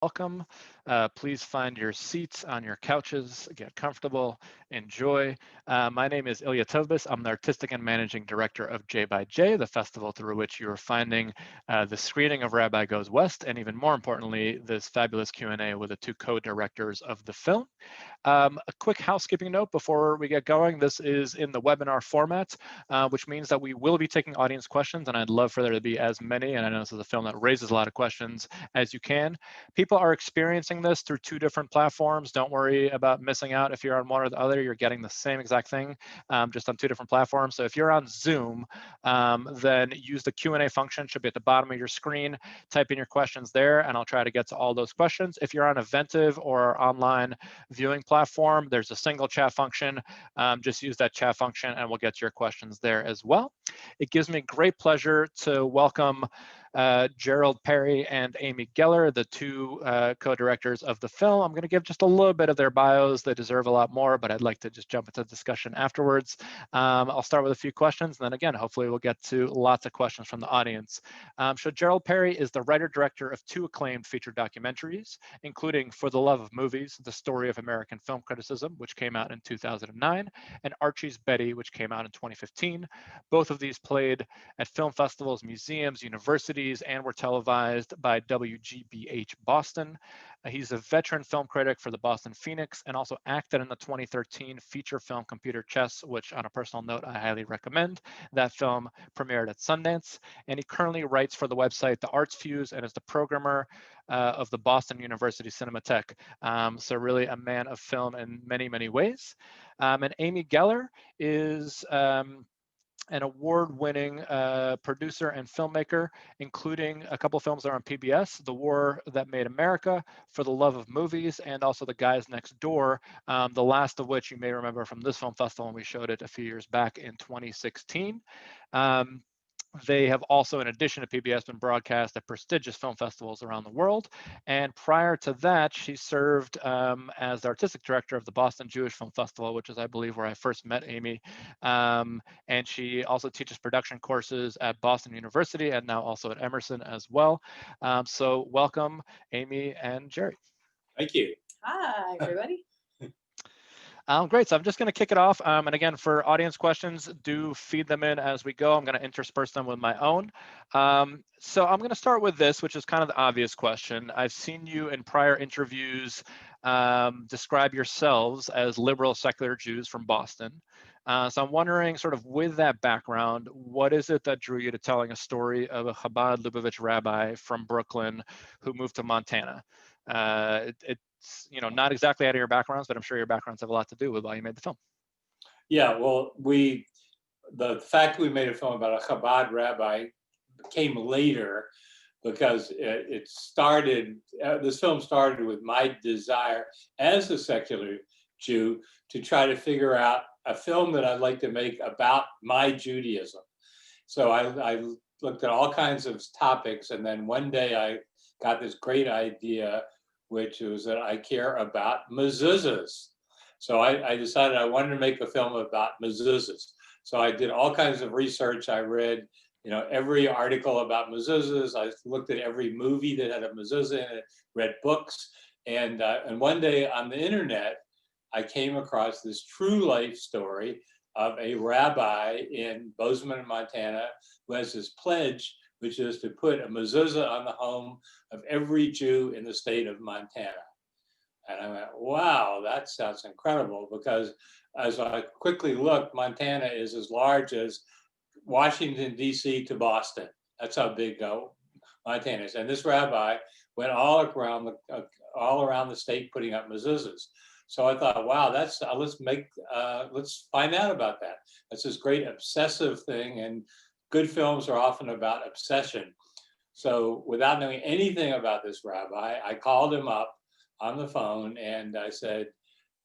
welcome. Please find your seats on your couches, get comfortable, enjoy. My name is Ilya Tovbis. I'm the artistic and managing director of J by J, the festival through which you are finding the screening of Rabbi Goes West, and even more importantly, this fabulous Q&A with the two co-directors of the film. A quick housekeeping note before we get going. This is in the webinar format, which means that we will be taking audience questions, and I'd love for there to be as many, and I know this is a film that raises a lot of questions, as you can. People are experiencing this through two different platforms. Don't worry about missing out. If you're on one or the other, you're getting the same exact thing, just on two different platforms. So if you're on Zoom, then use the Q&A function, should be at the bottom of your screen. Type in your questions there, and I'll try to get to all those questions. If you're on Eventive or online viewing platform, there's a single chat function. Just use that chat function and we'll get to your questions there as well. It gives me great pleasure to welcome Gerald Perry and Amy Geller, the two co-directors of the film. I'm going to give just a little bit of their bios. They deserve a lot more, but I'd like to just jump into the discussion afterwards. I'll start with a few questions, and then again, hopefully we'll get to lots of questions from the audience. So Gerald Perry is the writer-director of two acclaimed feature documentaries, including For the Love of Movies, The Story of American Film Criticism, which came out in 2009, and Archie's Betty, which came out in 2015. Both of these played at film festivals, museums, universities, and were televised by WGBH Boston. He's a veteran film critic for the Boston Phoenix and also acted in the 2013 feature film Computer Chess, which on a personal note, I highly recommend. That film premiered at Sundance, and he currently writes for the website The Arts Fuse and is the programmer of the Boston University Cinematheque. So really a man of film in many, many ways. And Amy Geller is an award-winning producer and filmmaker, including a couple films that are on PBS, The War That Made America, For the Love of Movies, and also The Guys Next Door, the last of which you may remember from this film festival when we showed it a few years back in 2016. They have also, in addition to PBS, been broadcast at prestigious film festivals around the world. And prior to that, she served as the artistic director of the Boston Jewish Film Festival, which is, I believe, where I first met Amy. And she also teaches production courses at Boston University and now also at Emerson as well. So welcome, Amy and Jerry. Thank you. Hi, everybody. Great, so I'm just going to kick it off. And again, for audience questions, do feed them in as we go. I'm going to intersperse them with my own. So I'm going to start with this, which is kind of the obvious question. I've seen you in prior interviews describe yourselves as liberal secular Jews from Boston. So I'm wondering, sort of with that background, what is it that drew you to telling a story of a Chabad Lubavitch rabbi from Brooklyn who moved to Montana? It's not exactly out of your backgrounds, but I'm sure your backgrounds have a lot to do with why you made the film. Yeah, well, the fact we made a film about a Chabad rabbi came later because this film started with my desire as a secular Jew to try to figure out a film that I'd like to make about my Judaism. So I looked at all kinds of topics, and then one day I got this great idea, which was that I care about mezuzahs. So I decided I wanted to make a film about mezuzahs. So I did all kinds of research. I read, every article about mezuzahs. I looked at every movie that had a mezuzah in it, read books. And one day on the internet, I came across this true life story of a rabbi in Bozeman, Montana, who has this pledge, which is to put a mezuzah on the home of every Jew in the state of Montana. And I went, wow, that sounds incredible, because as I quickly looked, Montana is as large as Washington, D.C. to Boston. That's how big Montana is. And this rabbi went all around the state putting up mezuzahs. So I thought, wow, let's find out about that. That's this great obsessive thing, and good films are often about obsession. So without knowing anything about this rabbi, I called him up on the phone and I said,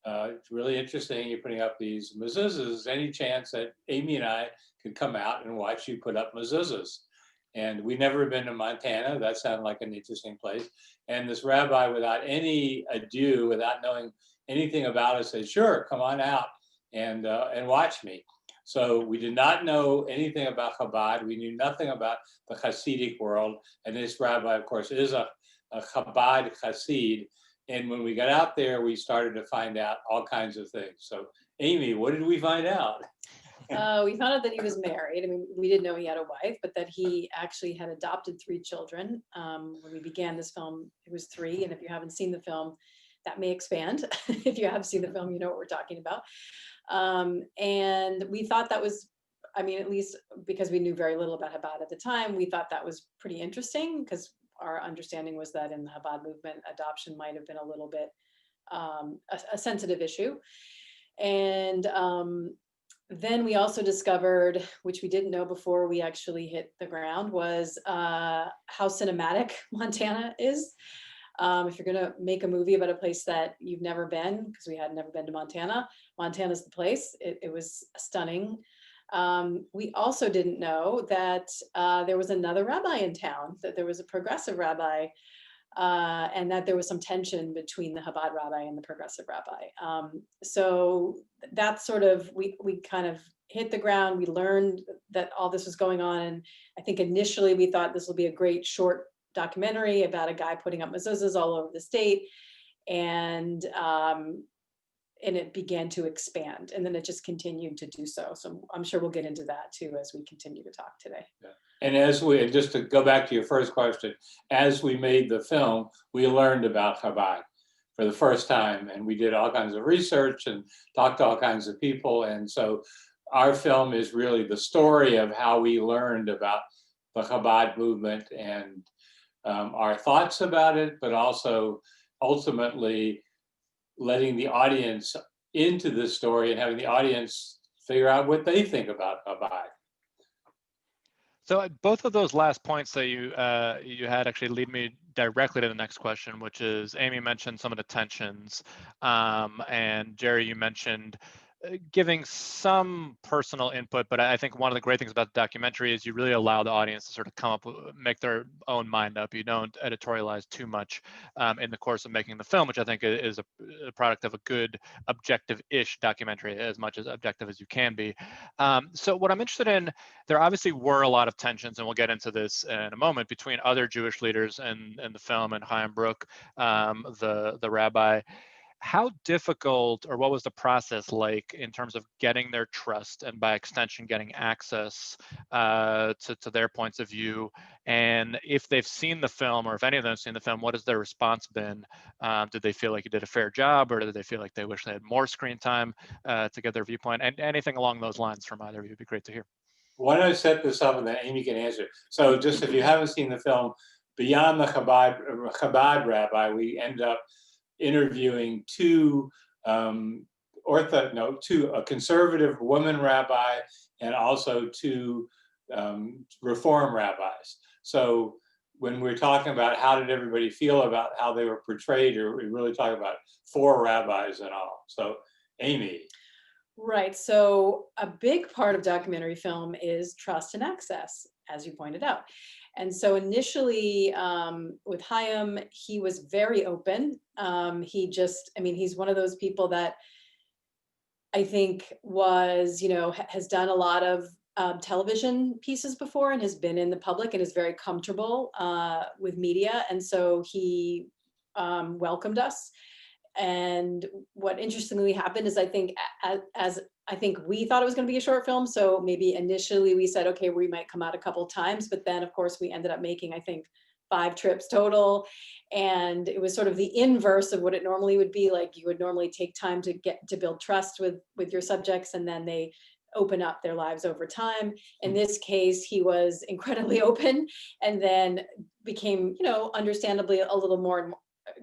it's really interesting you're putting up these mezuzahs. Any chance that Amy and I could come out and watch you put up mezuzahs? And we'd never been to Montana. That sounded like an interesting place. And this rabbi, without any ado, without knowing anything about it, said, sure, come on out and watch me. So we did not know anything about Chabad. We knew nothing about the Hasidic world. And this rabbi, of course, is a a Chabad Hasid. And when we got out there, we started to find out all kinds of things. So, Amy, what did we find out? We found out that he was married. I mean, we didn't know he had a wife, but that he actually had adopted 3 children. When we began this film, it was 3. And if you haven't seen the film, that may expand. If you have seen the film, you know what we're talking about. And we thought that was, I mean, at least because we knew very little about Chabad at the time, we thought that was pretty interesting, because our understanding was that in the Chabad movement, adoption might have been a little bit a sensitive issue. And then we also discovered, which we didn't know before we actually hit the ground, was how cinematic Montana is. If you're going to make a movie about a place that you've never been, because we had never been to Montana, Montana's the place. It was stunning. We also didn't know that there was another rabbi in town, that there was a progressive rabbi, and that there was some tension between the Chabad rabbi and the progressive rabbi. So that's sort of, we kind of hit the ground. We learned that all this was going on. And I think initially we thought this will be a great short documentary about a guy putting up mezuzahs all over the state. And it began to expand, and then it just continued to do so. So I'm sure we'll get into that too as we continue to talk today. Yeah. And just to go back to your first question, as we made the film, we learned about Chabad for the first time, and we did all kinds of research and talked to all kinds of people. And so our film is really the story of how we learned about the Chabad movement and our thoughts about it, but also ultimately letting the audience into the story and having the audience figure out what they think about Chabad. So both of those last points that you had actually lead me directly to the next question, which is, Amy mentioned some of the tensions, and Jerry, you mentioned giving some personal input, but I think one of the great things about the documentary is you really allow the audience to sort of come up, make their own mind up. You don't editorialize too much in the course of making the film, which I think is a product of a good objective-ish documentary, as much as objective as you can be. So what I'm interested in, there obviously were a lot of tensions, and we'll get into this in a moment, between other Jewish leaders in the film and Chaim Brook, the rabbi. How difficult, or what was the process like in terms of getting their trust, and by extension getting access to their points of view? And if they've seen the film, or if any of them have seen the film, what has their response been? Did they feel like you did a fair job, or did they feel like they wish they had more screen time to get their viewpoint? And anything along those lines from either of you would be great to hear. Why don't I set this up and then Amy can answer. So just if you haven't seen the film, beyond the Chabad rabbi, we end up interviewing two a conservative woman rabbi and also 2 reform rabbis. So when we're talking about how did everybody feel about how they were portrayed, or we really talk about 4 rabbis in all. So Amy. Right. So a big part of documentary film is trust and access, as you pointed out. And so initially with Chaim, he was very open. He's one of those people that I think has done a lot of television pieces before, and has been in the public, and is very comfortable with media. And so he welcomed us. And what interestingly happened is, I think, as I think we thought it was going to be a short film, so maybe initially we said, okay, we might come out a couple times, but then of course we ended up making, I think, 5 trips total. And it was sort of the inverse of what it normally would be. Like, you would normally take time to get to build trust with your subjects, and then they open up their lives over time. In this case, he was incredibly open, and then became, understandably a little more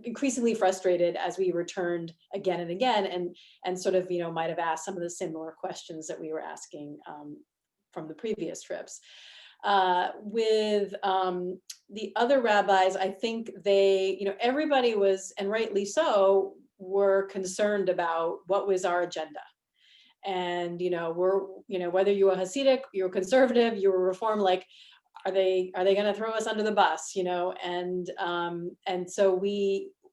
increasingly frustrated as we returned again and again, and sort of might have asked some of the similar questions that we were asking from the previous trips. With the other rabbis, I think they, everybody was, and rightly so, were concerned about what was our agenda. And whether you were Hasidic, you were conservative, you were Reform, like, are they going to throw us under the bus, and so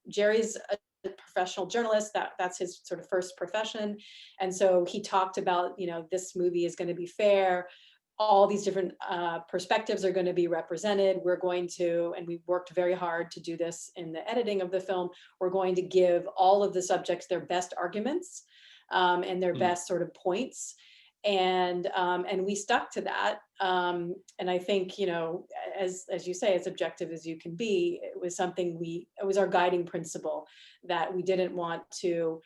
Jerry's a professional journalist, that's his sort of first profession. And so he talked about, this movie is going to be fair, all these different perspectives are going to be represented. We're going to, and we worked very hard to do this in the editing of the film, we're going to give all of the subjects their best arguments and their best sort of points. And we stuck to that. And I think, you know, as you say, as objective as you can be, it was something it was our guiding principle, that we didn't want to,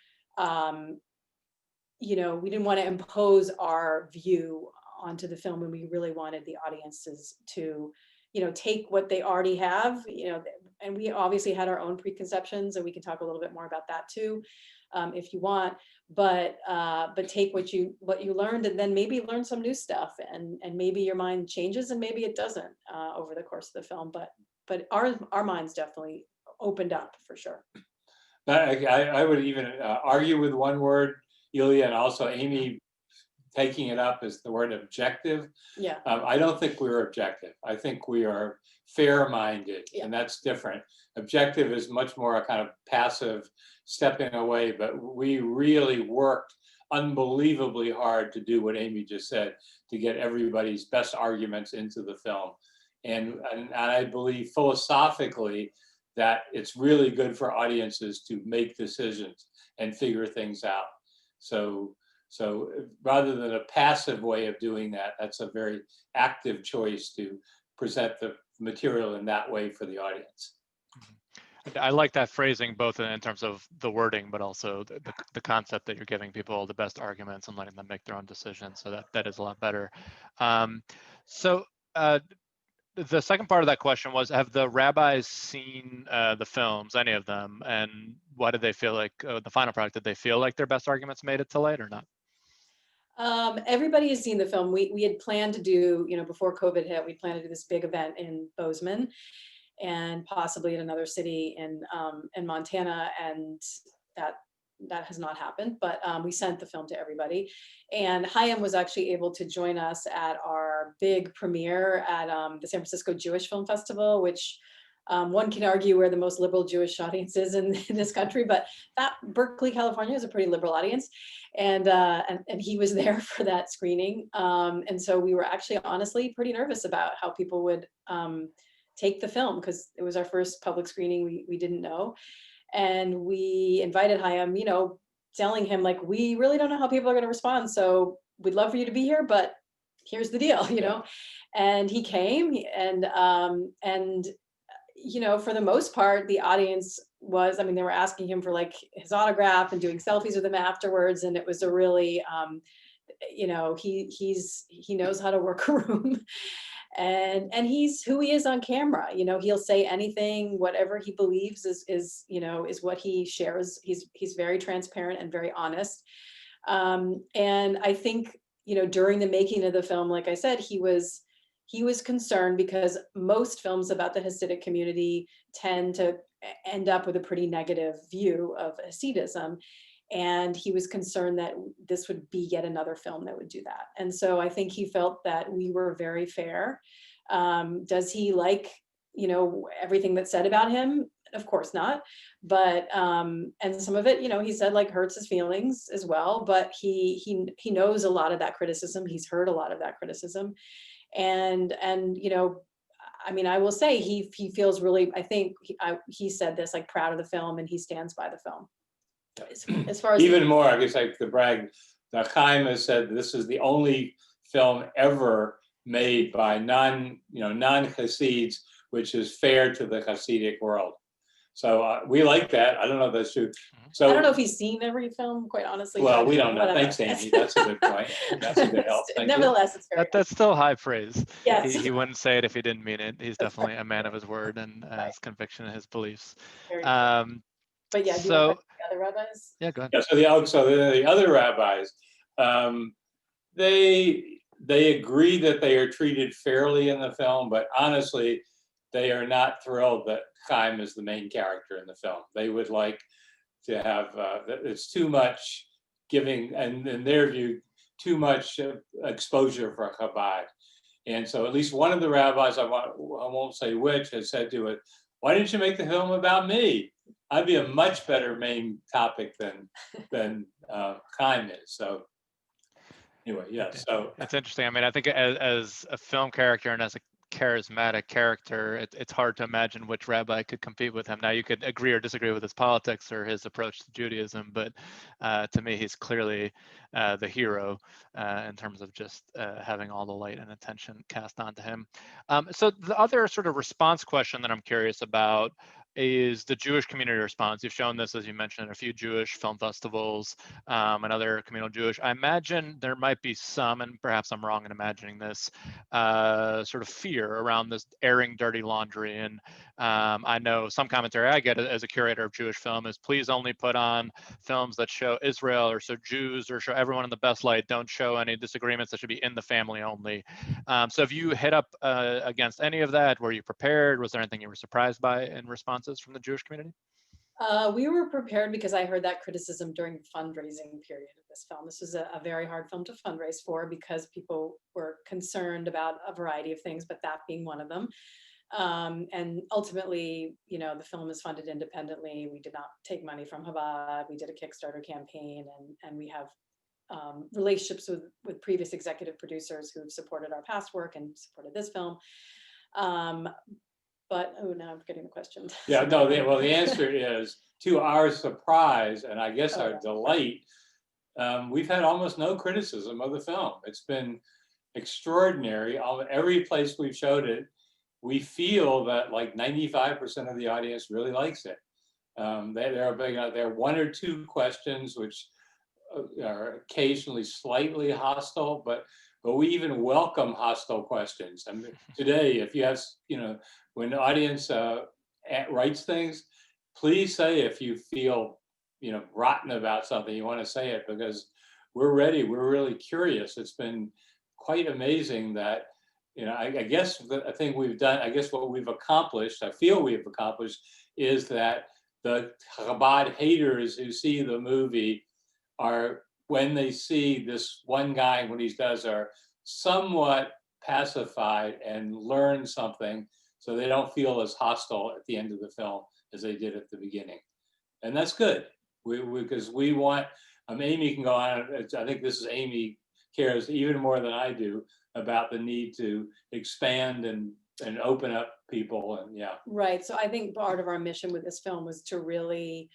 you know, we didn't want to impose our view onto the film, and we really wanted the audiences to, you know, take what they already have, you know, and we obviously had our own preconceptions, and we can talk a little bit more about that too, if you want, but take what you learned, and then maybe learn some new stuff, and maybe your mind changes and maybe it doesn't over the course of the film, but our minds definitely opened up for sure. I would even argue with one word, Ilya, and also Amy taking it up as the word objective. Yeah. I don't think we're objective. I think we are fair-minded, and that's different. Objective is much more a kind of passive stepping away, but we really worked unbelievably hard to do what Amy just said, to get everybody's best arguments into the film. And I believe philosophically that it's really good for audiences to make decisions and figure things out. So rather than a passive way of doing that, that's a very active choice to present the material in that way for the audience. I like that phrasing, both in terms of the wording, but also the concept that you're giving people the best arguments and letting them make their own decisions. So that is a lot better. The second part of that question was, have the rabbis seen the films, any of them, and what did they feel like, the final product, did they feel like their best arguments made it to light or not? Everybody has seen the film. We had planned to do, you know, before COVID hit, we planned to do this big event in Bozeman and possibly in another city in Montana, and that has not happened, but we sent the film to everybody. And Chaim was actually able to join us at our big premiere at the San Francisco Jewish Film Festival, which one can argue we're the most liberal Jewish audience is in this country, but that Berkeley, California is a pretty liberal audience. And he was there for that screening. And so we were actually honestly pretty nervous about how people would take the film, because it was our first public screening. We didn't know. And we invited Chaim, you know, telling him like, we really don't know how people are going to respond. So we'd love for you to be here, but here's the deal, you know? And he came, and you know, for the most part, the audience was, I mean, they were asking him for like his autograph and doing selfies with him afterwards. And it was a really, you know, he knows how to work a room. And he's who he is on camera. You know, he'll say anything, whatever he believes is you know, is what he shares. He's very transparent and very honest. And I think, you know, during the making of the film, like I said, he was concerned, because most films about the Hasidic community tend to end up with a pretty negative view of Hasidism. And he was concerned that this would be yet another film that would do that. And so I think he felt that we were very fair. Does he like, you know, everything that's said about him? Of course not. But, and some of it, you know, he said like hurts his feelings as well, but he knows a lot of that criticism. He's heard a lot of that criticism. And, you know, I mean, I will say he feels really, I think he said this, like proud of the film, and he stands by the film. As far as even more, I guess I could brag, Chaim has said this is the only film ever made by non-Hasids, which is fair to the Hasidic world. So we like that. I don't know if that's true. So I don't know if he's seen every film, quite honestly. Well, we don't know. Whatever. Thanks, Amy. That's a good point. That's a good help. Nevertheless, it's very that's still high praise. Yes. He wouldn't say it if he didn't mean it. He's definitely a man of his word and his conviction and his beliefs. But yeah, so the other rabbis? Yeah, go ahead. Yeah, so the other rabbis, they agree that they are treated fairly in the film, but honestly, they are not thrilled that Chaim is the main character in the film. They would like to have, it's too much giving, and in their view, too much exposure for Chabad. And so at least one of the rabbis, I won't say which, has said to it, why didn't you make the film about me? I'd be a much better main topic than Chaim is. So Anyway, yeah. So It's interesting. I mean, I think as a film character and as a charismatic character, it's hard to imagine which rabbi could compete with him. Now, you could agree or disagree with his politics or his approach to Judaism, but to me, he's clearly the hero in terms of just having all the light and attention cast onto him. So the other sort of response question that I'm curious about is the Jewish community response. You've shown this, as you mentioned, at a few Jewish film festivals and other communal Jewish. I imagine there might be some, and perhaps I'm wrong in imagining this, sort of fear around this airing dirty laundry. And I know some commentary I get as a curator of Jewish film is please only put on films that show Israel or show Jews or show everyone in the best light. Don't show any disagreements that should be in the family only. So have you hit up against any of that? Were you prepared? Was there anything you were surprised by in responses from the Jewish community? We were prepared because I heard that criticism during the fundraising period of this film. This was a very hard film to fundraise for because people were concerned about a variety of things, but that being one of them. And ultimately, the film is funded independently. We did not take money from Chabad. We did a Kickstarter campaign, and we have relationships with previous executive producers who've supported our past work and supported this film. But now I'm forgetting the question. yeah, no, well, the answer is, to our surprise, and I guess our Okay. delight, we've had almost no criticism of the film. It's been extraordinary. Every place we've showed it, we feel that like 95% of the audience really likes it. There are one or two questions which are occasionally slightly hostile, but we even welcome hostile questions. I mean, today, if you have, when the audience writes things, please say if you feel, rotten about something, you want to say it, because we're ready. We're really curious. It's been quite amazing that, I guess the thing we've done, I guess what we've accomplished, I feel we've accomplished, is that the Chabad haters who see the movie are, when they see this one guy, what he does, are somewhat pacified and learn something, so they don't feel as hostile at the end of the film as they did at the beginning. And that's good, because we want, Amy can go on, I think this is Amy cares even more than I do about the need to expand and open up people, and yeah. Right. So I think part of our mission with this film was to really,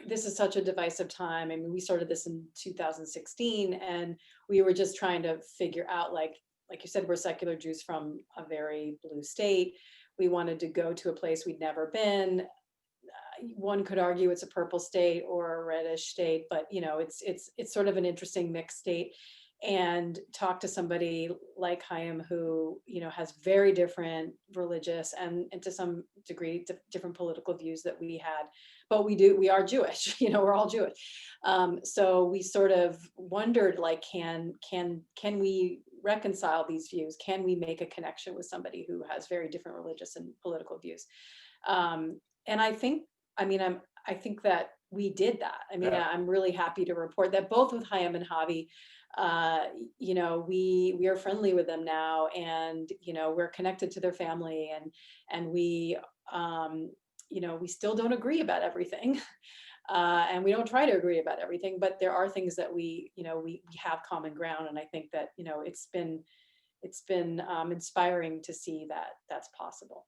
this is such a divisive time. I mean, we started this in 2016, and we were just trying to figure out, like you said, we're secular Jews from a very blue state. We wanted to go to a place we'd never been. One could argue it's a purple state or a reddish state, but it's sort of an interesting mixed state. And talk to somebody like Chaim, who has very different religious and to some degree different political views that we had, but we are Jewish. We're all Jewish. So we sort of wondered, like, can we reconcile these views? Can we make a connection with somebody who has very different religious and political views? And I think that we did that. I mean, Yeah. I'm really happy to report that both with Chaim and Javi, we are friendly with them now, and we're connected to their family, and we we still don't agree about everything, and we don't try to agree about everything, but there are things that we have common ground, and I think that it's been inspiring to see that that's possible.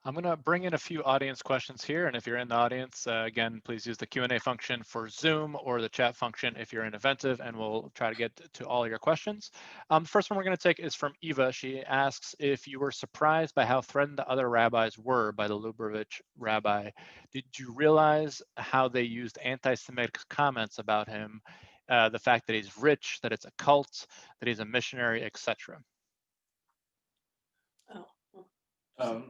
I'm going to bring in a few audience questions here. And if you're in the audience, again, please use the Q&A function for Zoom or the chat function if you're in Eventive, and we'll try to get to all your questions. The first one we're going to take is from Eva. She asks if you were surprised by how threatened the other rabbis were by the Lubavitch rabbi. Did you realize how they used anti-Semitic comments about him, the fact that he's rich, that it's a cult, that he's a missionary, etc.? Well,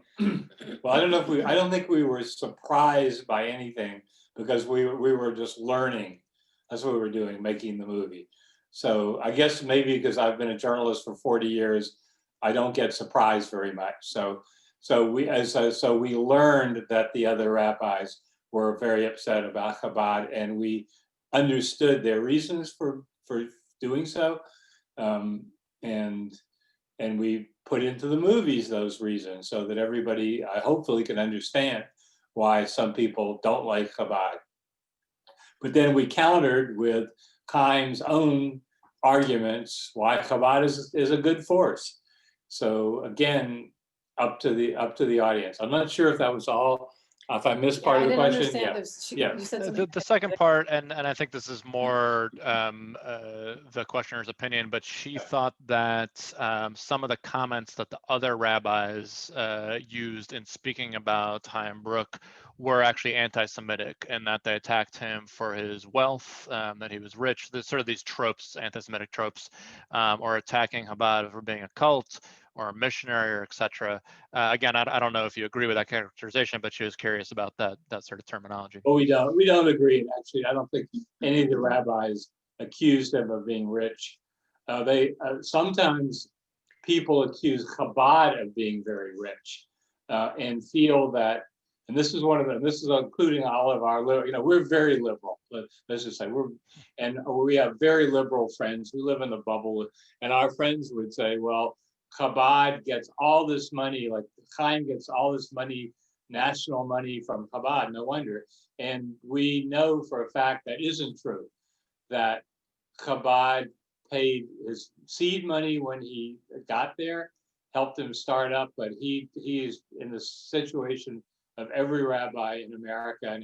I don't think we were surprised by anything, because we were just learning. That's what we were doing, making the movie. So I guess maybe because I've been a journalist for 40 years, I don't get surprised very much. So we learned that the other rabbis were very upset about Chabad, and we understood their reasons for doing so, and we put into the movies those reasons, so that everybody hopefully can understand why some people don't like Chabad. But then we countered with Chaim's own arguments why Chabad is a good force. So again, up to the audience. I'm not sure if that was all. If I missed part of the question, yeah. You said something. The second part, and I think this is more the questioner's opinion, but she thought that some of the comments that the other rabbis used in speaking about Chaim Brook were actually anti-Semitic, and that they attacked him for his wealth, that he was rich. There's sort of these tropes, anti-Semitic tropes, or attacking Chabad for being a cult or a missionary, or etc. Again, I don't know if you agree with that characterization, but she was curious about that sort of terminology. Well, we don't agree. Actually, I don't think any of the rabbis accused him of being rich. They sometimes people accuse Chabad of being very rich and feel that. And this is one of them. This is including all of our, we're very liberal. Let's just say we have very liberal friends. We live in the bubble, and our friends would say, well, Chabad gets all this money, like Chaim gets all this money, national money from Chabad, no wonder. And we know for a fact that isn't true, that Chabad paid his seed money when he got there, helped him start up, but he is in the situation of every rabbi in America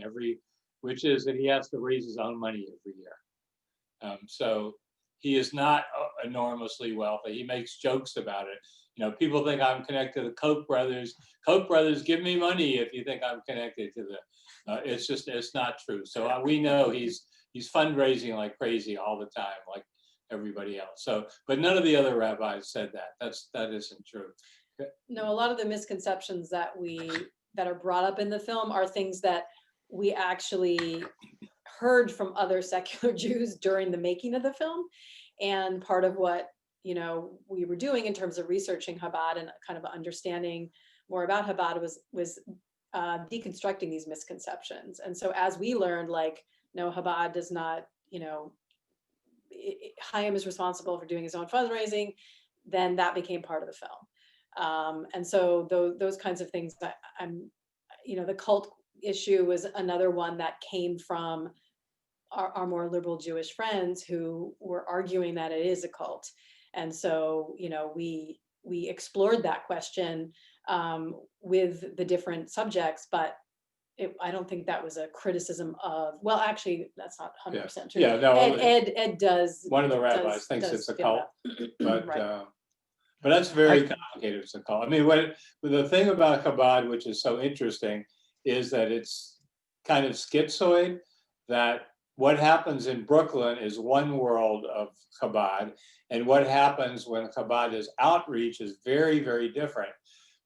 which is that he has to raise his own money every year. So he is not enormously wealthy. He makes jokes about it. People think I'm connected to the Koch brothers. Koch brothers, give me money if you think I'm connected to the. It's not true. So we know he's fundraising like crazy all the time, like everybody else. So, but none of the other rabbis said that. That isn't true. No, a lot of the misconceptions that are brought up in the film are things that we actually heard from other secular Jews during the making of the film. And part of what, we were doing in terms of researching Chabad and kind of understanding more about Chabad was deconstructing these misconceptions. And so as we learned, no, Chabad does not, Chaim is responsible for doing his own fundraising, then that became part of the film. And so those kinds of things that the cult issue was another one that came from our more liberal Jewish friends who were arguing that it is a cult. And so, we explored that question with the different subjects, but I don't think that was a criticism of, well, actually, that's not 100% true. Yeah, no. Ed does. One of the rabbis thinks it's a cult, but right. But that's very complicated. It's a cult. I mean, the thing about Chabad, which is so interesting, is that it's kind of schizoid, that what happens in Brooklyn is one world of Chabad, and what happens when Chabad is outreach is very, very different,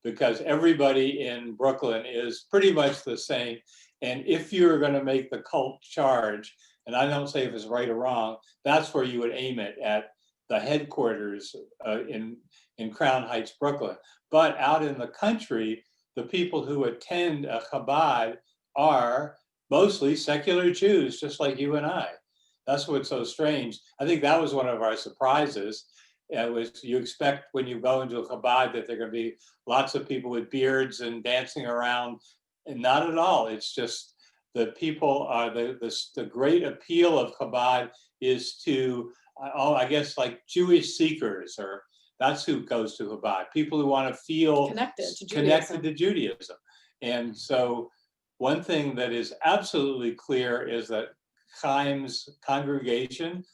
because everybody in Brooklyn is pretty much the same. And if you're going to make the cult charge, and I don't say if it's right or wrong, that's where you would aim it, at the headquarters in Crown Heights, Brooklyn. But out in the country, the people who attend a Chabad are mostly secular Jews, just like you and I. That's what's so strange. I think that was one of our surprises. You expect when you go into a Chabad that there are going to be lots of people with beards and dancing around, and not at all. It's just the people are the great appeal of Chabad is to, I guess, like Jewish seekers, or that's who goes to Chabad. People who want to feel connected to Judaism. And so one thing that is absolutely clear is that Chaim's congregation,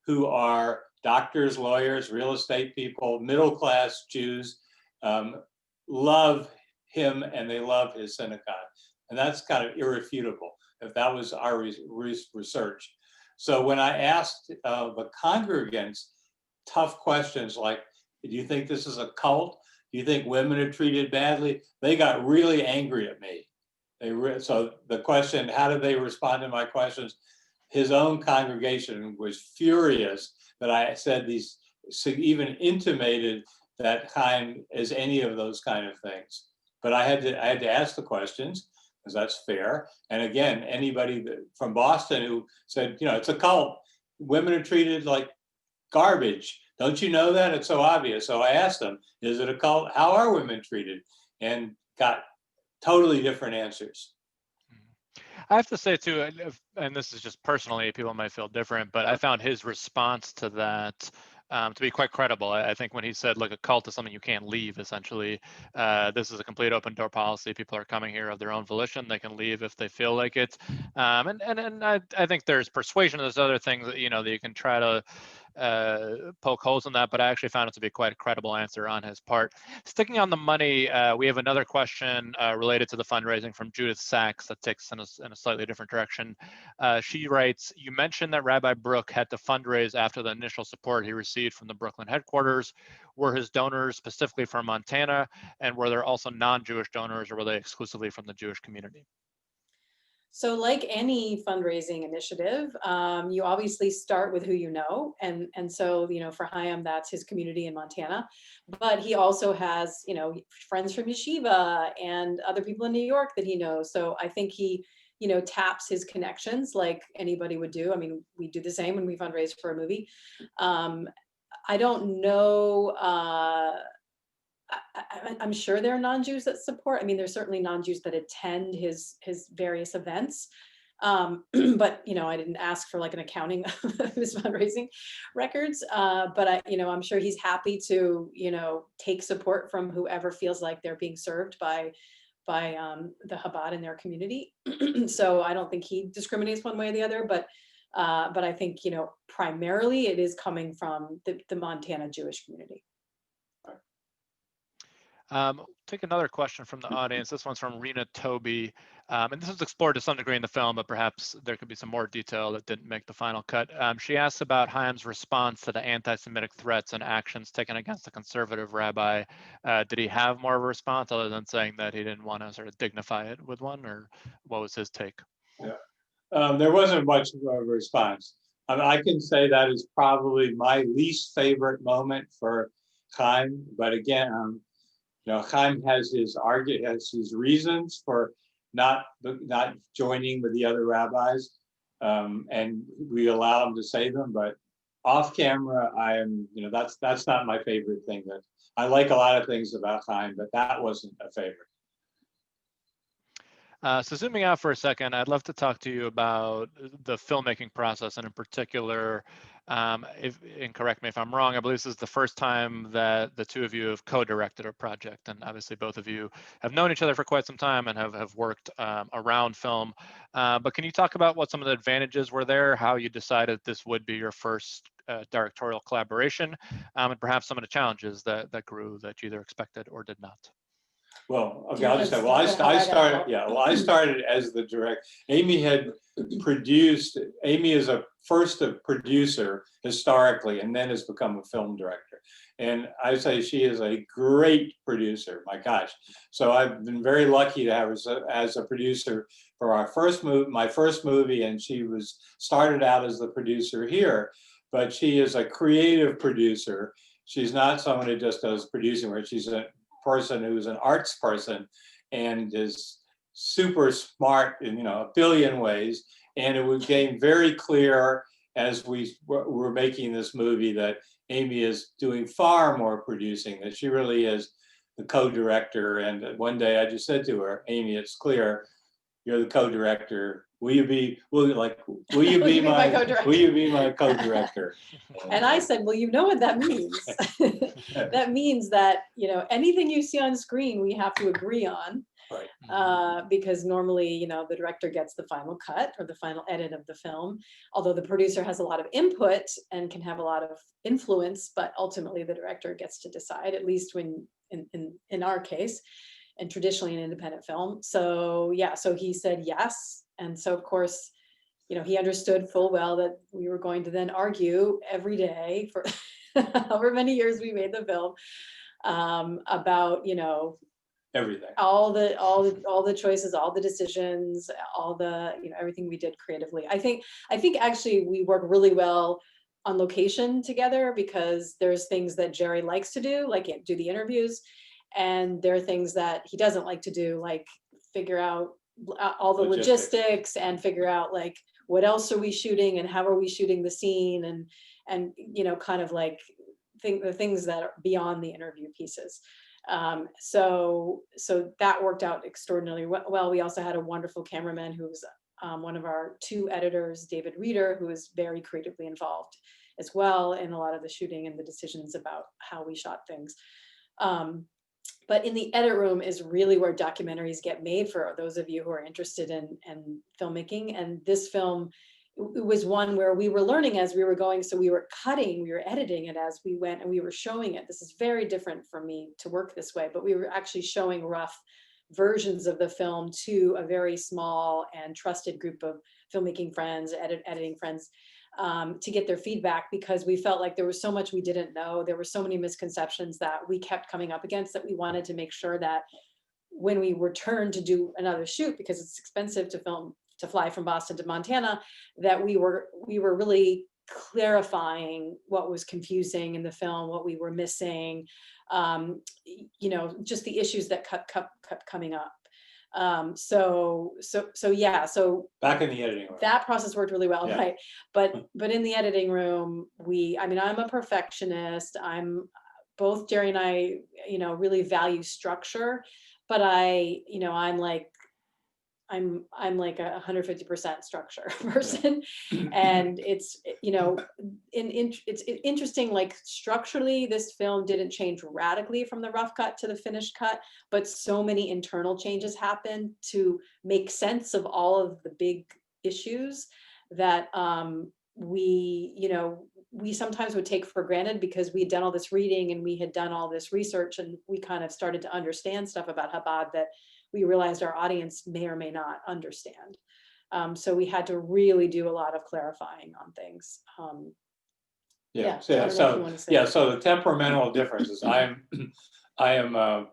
who are doctors, lawyers, real estate people, middle-class Jews, love him and they love his synagogue. And that's kind of irrefutable, if that was our research. So when I asked the congregants tough questions like, do you think this is a cult? Do you think women are treated badly? They got really angry at me. So the question, how did they respond to my questions? His own congregation was furious that I said these, even intimated that Chaim is any of those kind of things. But I had to ask the questions, because that's fair. And again, anybody from Boston who said, it's a cult, women are treated like garbage. Don't you know that? It's so obvious. So I asked them, is it a cult? How are women treated? And got totally different answers. I have to say too, and this is just personally, people might feel different, but I found his response to that to be quite credible. I think when he said, "Look, a cult is something you can't leave. Essentially, this is a complete open door policy. People are coming here of their own volition. They can leave if they feel like it." And I think there's persuasion. There's other things that that you can try to poke holes in that, but I actually found it to be quite a credible answer on his part. Sticking on the money, we have another question related to the fundraising from Judith Sachs that takes us in a slightly different direction. She writes, you mentioned that Rabbi Brook had to fundraise after the initial support he received from the Brooklyn headquarters. Were his donors specifically from Montana, and were there also non-Jewish donors, or were they exclusively from the Jewish community? So like any fundraising initiative, you obviously start with who you know. And so, for Chaim, that's his community in Montana. But he also has, friends from Yeshiva and other people in New York that he knows. So I think he, taps his connections like anybody would do. I mean, we do the same when we fundraise for a movie. I don't know. I'm sure there are non-Jews that support. I mean, there's certainly non-Jews that attend his various events. But I didn't ask for like an accounting of his fundraising records. But I'm sure he's happy to take support from whoever feels like they're being served by the Chabad in their community. So I don't think he discriminates one way or the other. But I think primarily it is coming from the Montana Jewish community. Take another question from the audience. This one's from Rena Toby. And this was explored to some degree in the film, but perhaps there could be some more detail that didn't make the final cut. She asks about Chaim's response to the anti-Semitic threats and actions taken against the conservative rabbi. Did he have more of a response other than saying that he didn't want to sort of dignify it with one, or what was his take? Yeah. There wasn't much of a response. I can say that is probably my least favorite moment for Chaim, but again, Chaim has his reasons for not joining with the other rabbis, and we allow him to say them. But off camera, I am, that's not my favorite thing. That I like a lot of things about Chaim, but that wasn't a favorite. So zooming out for a second, I'd love to talk to you about the filmmaking process, and in particular, and correct me if I'm wrong, I believe this is the first time that the two of you have co-directed a project, and obviously both of you have known each other for quite some time and have worked around film. But can you talk about what some of the advantages were there, how you decided this would be your first directorial collaboration, and perhaps some of the challenges that grew that you either expected or did not? Well, okay, I'll just say, I started as the director. Amy is a first a producer historically, and then has become a film director. And I say she is a great producer, my gosh. So I've been very lucky to have her as a producer for my first movie, and she started out as the producer here, but she is a creative producer. She's not someone who just does producing work. She's a person who's an arts person and is super smart in a billion ways. And it became very clear as we were making this movie that Amy is doing far more producing, that she really is the co-director. And one day I just said to her, Amy, it's clear you're the co-director. Will you be my co-director? And I said, well, you know what that means. That means that, anything you see on screen, we have to agree on. Right. Because normally, the director gets the final cut or the final edit of the film, although the producer has a lot of input and can have a lot of influence, but ultimately the director gets to decide, at least when in our case, and traditionally an independent film. So yeah, so he said yes. And so of course, he understood full well that we were going to then argue every day for however many years we made the film, about, everything, all the choices, all the decisions, all the, everything we did creatively. I think actually we work really well on location together, because there's things that Jerry likes to do, like do the interviews, and there are things that he doesn't like to do, like figure out all the logistics and figure out like what else are we shooting and how are we shooting the scene, and kind of like the things that are beyond the interview pieces. So that worked out extraordinarily well. We also had a wonderful cameraman who was one of our 2 editors, David Reeder, who was very creatively involved as well in a lot of the shooting and the decisions about how we shot things. But in the edit room is really where documentaries get made for those of you who are interested in filmmaking. And this film, it was one where we were learning as we were going. So we were editing it as we went, and we were showing it. This is very different for me to work this way, but we were actually showing rough versions of the film to a very small and trusted group of filmmaking friends, editing friends, to get their feedback, because we felt like there was so much we didn't know. There were so many misconceptions that we kept coming up against, that we wanted to make sure that when we returned to do another shoot, because it's expensive to fly from Boston to Montana, that we were really clarifying what was confusing in the film, what we were missing, just the issues that kept coming up. So Back in the editing room. that process worked really well, Yeah. right? But in the editing room, I'm a perfectionist. Both Jerry and I, really value structure, but I'm like a 150% structure person. And it's interesting, like structurally this film didn't change radically from the rough cut to the finished cut, but so many internal changes happened to make sense of all of the big issues that we sometimes would take for granted, because we had done all this reading and we had done all this research, and we kind of started to understand stuff about Chabad that we realized our audience may or may not understand. So we had to really do a lot of clarifying on things. So the temperamental differences. I am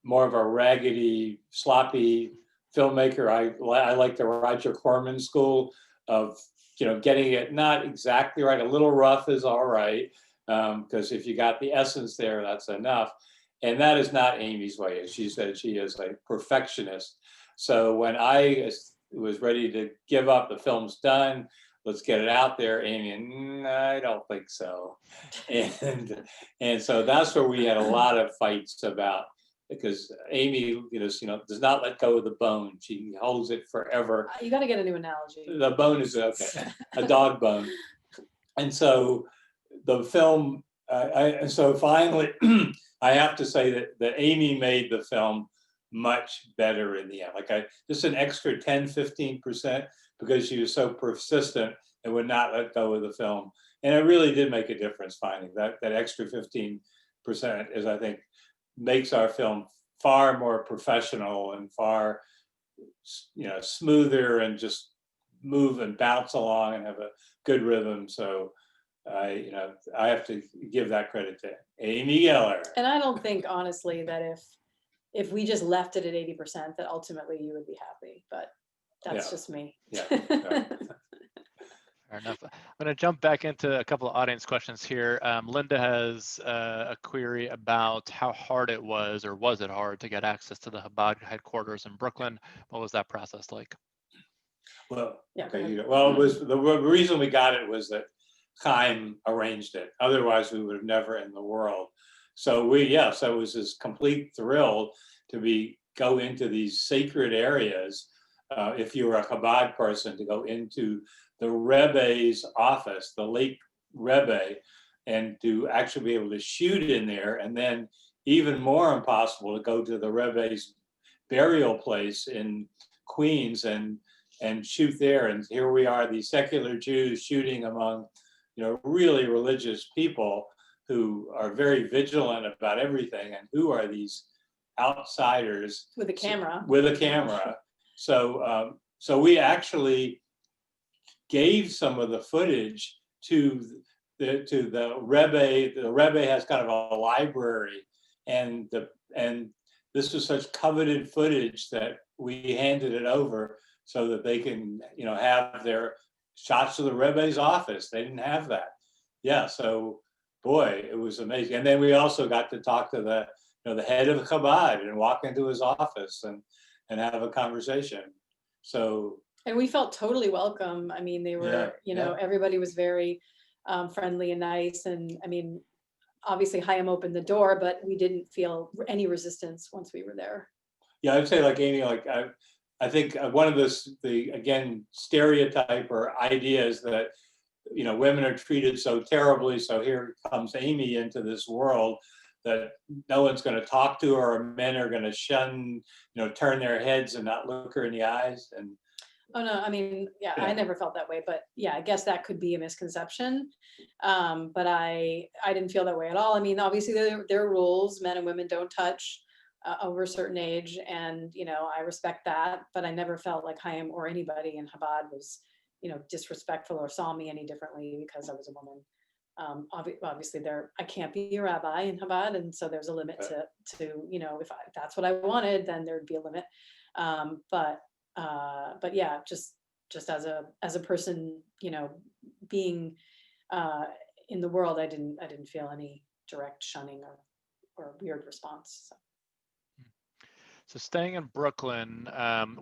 more of a raggedy, sloppy filmmaker. I like the Roger Corman school of getting it not exactly right. A little rough is all right, because if you got the essence there, that's enough. And that is not Amy's way. She said she is a perfectionist. So when I was ready to give up, the film's done, let's get it out there, Amy, I don't think so. And so that's where we had a lot of fights about, because Amy, does not let go of the bone. She holds it forever. You got to get a new analogy. The bone is okay, a dog bone. And so the film, so finally, I have to say that Amy made the film much better in the end. Just an extra 10-15%, because she was so persistent and would not let go of the film. And it really did make a difference finding that extra 15% is, I think, makes our film far more professional and far, smoother, and just move and bounce along and have a good rhythm. So I have to give that credit to Amy Geller. And I don't think, honestly, that if we just left it at 80%, that ultimately you would be happy. But that's just me. Yeah. Fair enough. I'm going to jump back into a couple of audience questions here. Linda has a query about how hard it was, or was it hard, to get access to the Chabad headquarters in Brooklyn? What was that process like? Well, Yeah, it was the reason we got it was that Chaim arranged it. Otherwise, we would have never in the world. So it was this complete thrill to go into these sacred areas. If you were a Chabad person, to go into the Rebbe's office, the late Rebbe, and to actually be able to shoot in there. And then even more impossible to go to the Rebbe's burial place in Queens and shoot there. And here we are, these secular Jews shooting among really religious people who are very vigilant about everything, and who are these outsiders with a camera. So we actually gave some of the footage to the Rebbe. The Rebbe has kind of a library, and this was such coveted footage that we handed it over so that they can have their shots of the Rebbe's office. They didn't have that. Yeah, so boy, it was amazing. And then we also got to talk to the head of Chabad and walk into his office and have a conversation. And we felt totally welcome. I mean, they were, everybody was very friendly and nice. And I mean, obviously Chaim opened the door, but we didn't feel any resistance once we were there. Yeah, I'd say like Amy, like I think one of the again stereotype or ideas that women are treated so terribly. So here comes Amy into this world that no one's going to talk to her, or men are going to shun, turn their heads and not look her in the eyes. And oh no, I mean, yeah, I never felt that way, but yeah, I guess that could be a misconception. But I didn't feel that way at all. I mean, obviously there are rules. Men and women don't touch over a certain age, and I respect that. But I never felt like Chaim or anybody in Chabad was, disrespectful or saw me any differently because I was a woman. Obviously, I can't be a rabbi in Chabad, and so there's a limit to if that's what I wanted, then there'd be a limit. But yeah, just as a person, being in the world, I didn't feel any direct shunning or weird response. So staying in Brooklyn,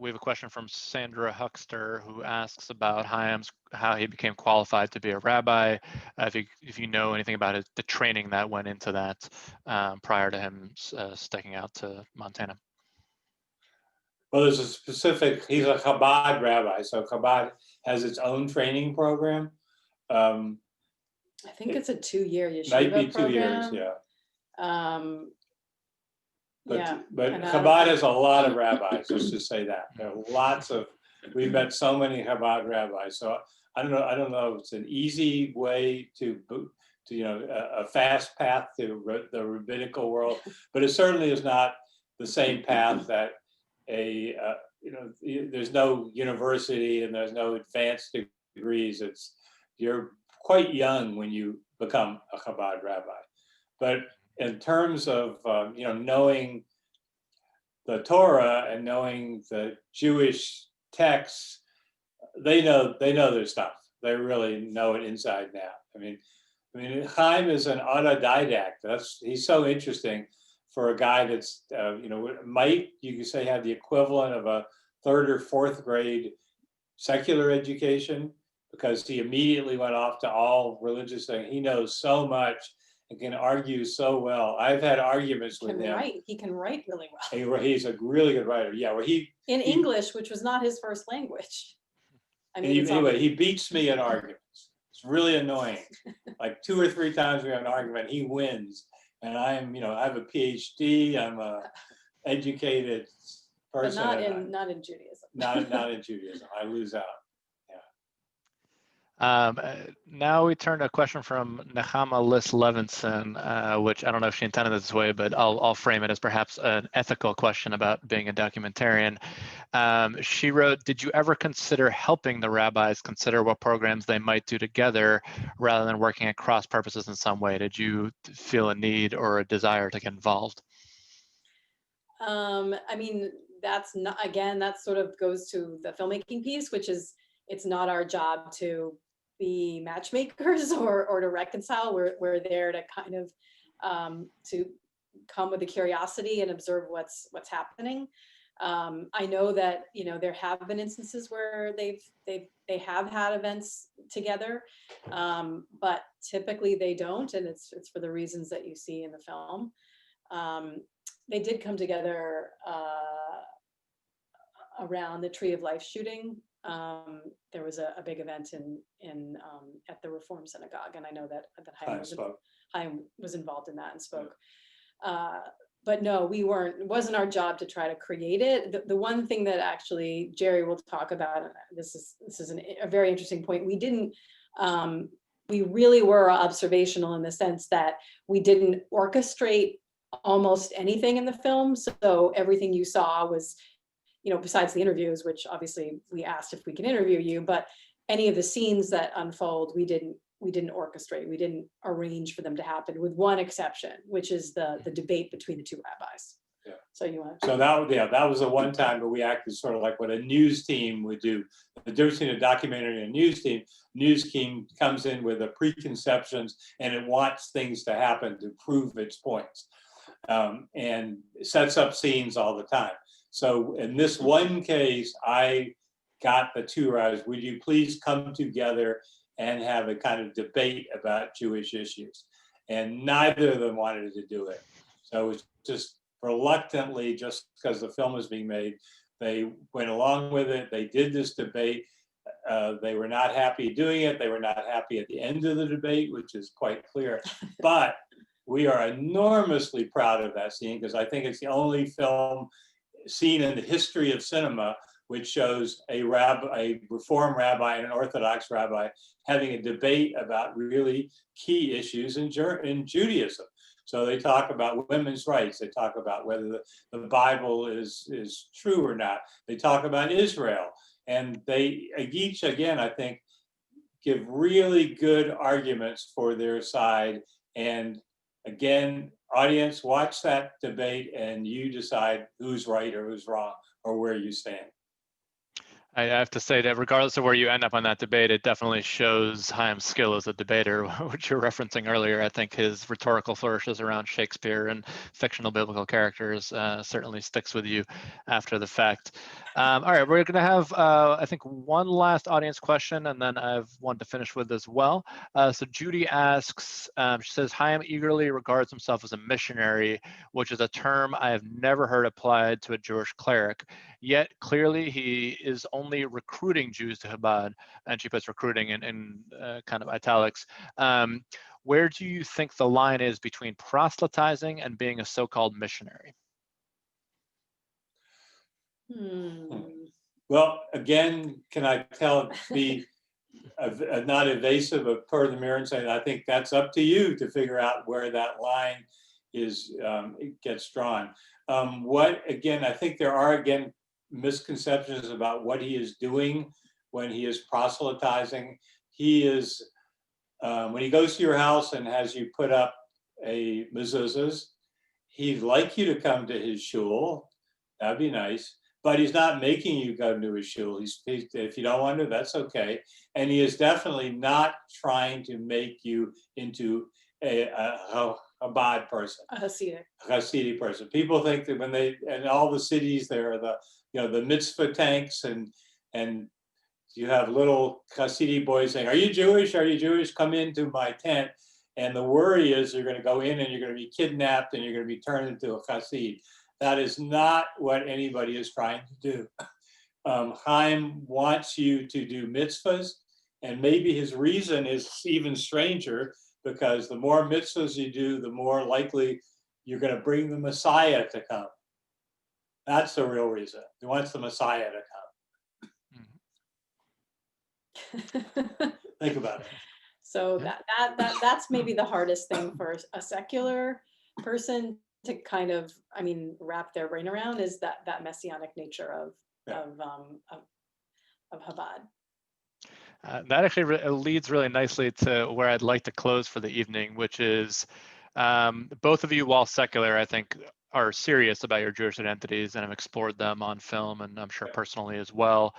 we have a question from Sandra Huckster, who asks about how he became qualified to be a rabbi. If you know anything about the training that went into that prior to him sticking out to Montana. Well, there's he's a Chabad rabbi, so Chabad has its own training program. I think it's a 2-year yeshiva might be 2 program. years, yeah. Yeah, but Chabad has a lot of rabbis. Let's just say that there are lots of. We've met so many Chabad rabbis. So I don't know if it's an easy way to a fast path to the rabbinical world, but it certainly is not the same path that there's no university and there's no advanced degrees. You're quite young when you become a Chabad rabbi, but in terms of knowing the Torah and knowing the Jewish texts, they know their stuff. They really know it inside and out. I mean, Chaim is an autodidact. He's so interesting for a guy that's might, you could say, have the equivalent of a 3rd or 4th grade secular education, because he immediately went off to all religious things. He knows so much and can argue so well. I've had arguments with him. He can write really well. He's a really good writer. Yeah, well, in English, which was not his first language. I mean, anyway, he beats me in arguments. It's really annoying. Like 2 or 3 times we have an argument, he wins, and I have a PhD. I'm a educated person. But not in Judaism. Not in Judaism. I lose out. Now we turn to a question from Nechama Liss Levinson, which I don't know if she intended it this way, but I'll frame it as perhaps an ethical question about being a documentarian. She wrote, did you ever consider helping the rabbis consider what programs they might do together rather than working at cross purposes in some way? Did you feel a need or a desire to get involved? I mean, that sort of goes to the filmmaking piece, which is, it's not our job to be matchmakers or to reconcile. We're there to kind of to come with a curiosity and observe what's happening. I know that there have been instances where they have had events together, but typically they don't, and it's for the reasons that you see in the film. They did come together around the Tree of Life shooting. There was a big event in at the Reform Synagogue, and I know that Chaim was involved in that and spoke. But no, it wasn't our job to try to create it. The one thing that actually Jerry will talk about, and this is a very interesting point. We really were observational in the sense that we didn't orchestrate almost anything in the film. So everything you saw was, besides the interviews, which obviously we asked if we can interview you, but any of the scenes that unfold, we didn't orchestrate. We didn't arrange for them to happen, with one exception, which is the debate between the 2 rabbis. Yeah. So you want to? So that was the one time where we acted sort of like what a news team would do. The difference between a documentary and a news team. News team comes in with the preconceptions and it wants things to happen to prove its points, and sets up scenes all the time. So in this one case, I got the 2 rabbis. Would you please come together and have a kind of debate about Jewish issues? and neither of them wanted to do it. So it was just reluctantly, just because the film was being made, they went along with it. They did this debate. They were not happy doing it. They were not happy at the end of the debate, which is quite clear. But we are enormously proud of that scene, because I think it's the only film seen in the history of cinema which shows a Reform rabbi and an Orthodox rabbi having a debate about really key issues in Judaism. So they talk about women's rights. They talk about whether the Bible is true or not. They talk about Israel. And they each, again, I think, give really good arguments for their side. And again, audience, watch that debate and you decide who's right or who's wrong or where you stand. I have to say that regardless of where you end up on that debate, it definitely shows Chaim's skill as a debater, which you're referencing earlier. I think his rhetorical flourishes around Shakespeare and fictional biblical characters certainly sticks with you after the fact. All right, we're going to have, I think, one last audience question, and then I have one to finish with as well. So Judy asks, she says, Chaim eagerly regards himself as a missionary, which is a term I have never heard applied to a Jewish cleric. Yet clearly he is only recruiting Jews to Chabad, and she puts recruiting in kind of italics. Where do you think the line is between proselytizing and being a so-called missionary? Well, again, can I be not evasive, but per the mirror and saying, I think that's up to you to figure out where that line is, it gets drawn. I think there are, again, misconceptions about what he is doing when he is proselytizing. He is, when he goes to your house and has you put up a mezuzahs, he'd like you to come to his shul. That'd be nice. But he's not making you go to his shul. If you don't want to, that's okay. And he is definitely not trying to make you into a Chabad person, A Hasidic person. People think that when in all the cities, there are the mitzvah tanks, and you have little Hasidic boys saying, "Are you Jewish? Are you Jewish? Come into my tent." And the worry is you're going to go in and you're going to be kidnapped and you're going to be turned into a Hasid. That is not what anybody is trying to do. Chaim wants you to do mitzvahs, and maybe his reason is even stranger, because the more mitzvahs you do, the more likely you're going to bring the Messiah to come. That's the real reason. He wants the Messiah to come. Think about it. So that's maybe the hardest thing for a secular person to kind of, wrap their brain around, is that messianic nature of Chabad. That actually leads really nicely to where I'd like to close for the evening, which is both of you, while secular, I think, are serious about your Jewish identities and have explored them on film, and I'm sure personally as well.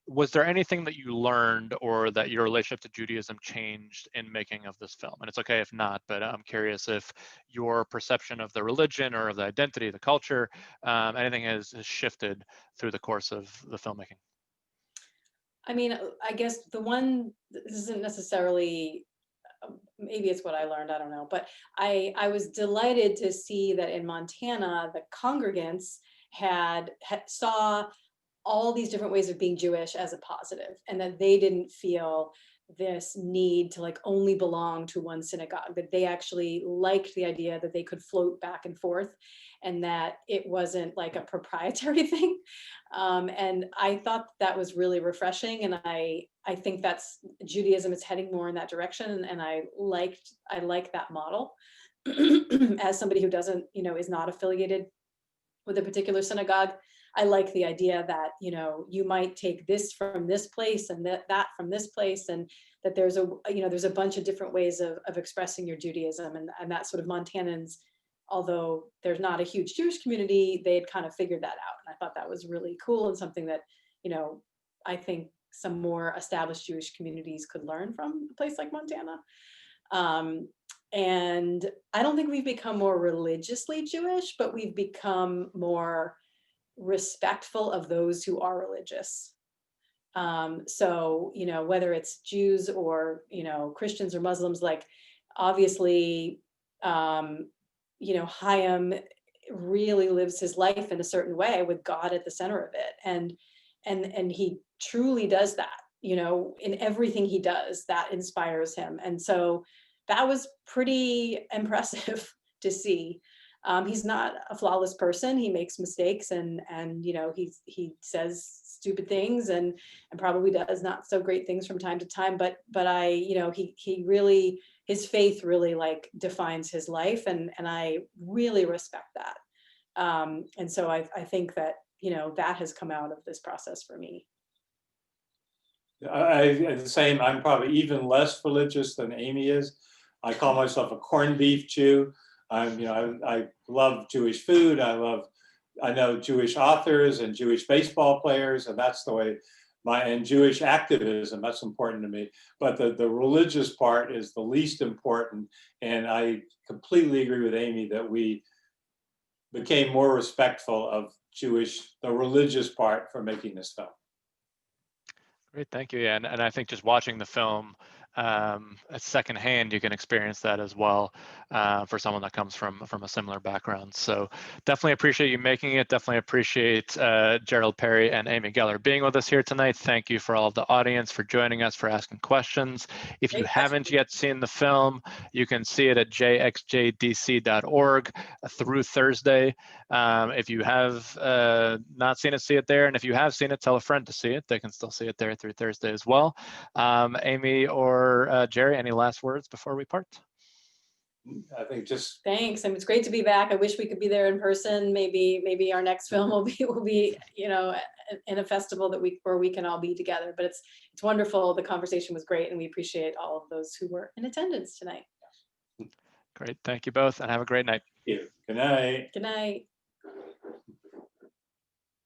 Was there anything that you learned or that your relationship to Judaism changed in making of this film? And it's okay if not, but I'm curious if your perception of the religion or of the identity, the culture, anything has shifted through the course of the filmmaking. I guess this isn't necessarily, maybe it's what I learned, I don't know, but I was delighted to see that in Montana, the congregants saw all these different ways of being Jewish as a positive, and that they didn't feel this need to only belong to one synagogue, that they actually liked the idea that they could float back and forth, and that it wasn't like a proprietary thing. And I thought that was really refreshing, and I think that's Judaism is heading more in that direction, and I like that model. As somebody who doesn't, is not affiliated with a particular synagogue, I like the idea that, you might take this from this place and that from this place, and that there's a bunch of different ways of expressing your Judaism, and that sort of Montanans, although there's not a huge Jewish community, they had kind of figured that out. And I thought that was really cool, and something that, I think some more established Jewish communities could learn from a place like Montana. And I don't think we've become more religiously Jewish, but we've become more respectful of those who are religious. So, whether it's Jews or, Christians or Muslims, obviously you know, Chaim really lives his life in a certain way with God at the center of it. And he truly does that, you know, in everything he does, that inspires him. And so that was pretty impressive to see. He's not a flawless person. He makes mistakes, and you know, he says stupid things, and probably does not so great things from time to time. But I, you know, he really, his faith really like defines his life, and I really respect that. And so I think that, you know, that has come out of this process for me. The same. I'm probably even less religious than Amy is. I call myself a corned beef Jew. You know, I love Jewish food. I know Jewish authors and Jewish baseball players, and that's the way and Jewish activism, that's important to me. But the religious part is the least important. And I completely agree with Amy that we became more respectful of the religious part for making this film. Great, thank you. Yeah, and I think just watching the film at secondhand, you can experience that as well for someone that comes from a similar background. So definitely appreciate you making it. Definitely appreciate Gerald Perry and Amy Geller being with us here tonight. Thank you for all of the audience for joining us, for asking questions. If you haven't yet seen the film, you can see it at jxjdc.org through Thursday. If you have not seen it, see it there. And if you have seen it, tell a friend to see it. They can still see it there through Thursday as well. Amy or Jerry, any last words before we part? I think just thanks. And it's great to be back. I wish we could be there in person. Maybe our next film will be, you know, in a festival where we can all be together. But it's wonderful. The conversation was great, and we appreciate all of those who were in attendance tonight. Great. Thank you both, and have a great night. Good night. Good night.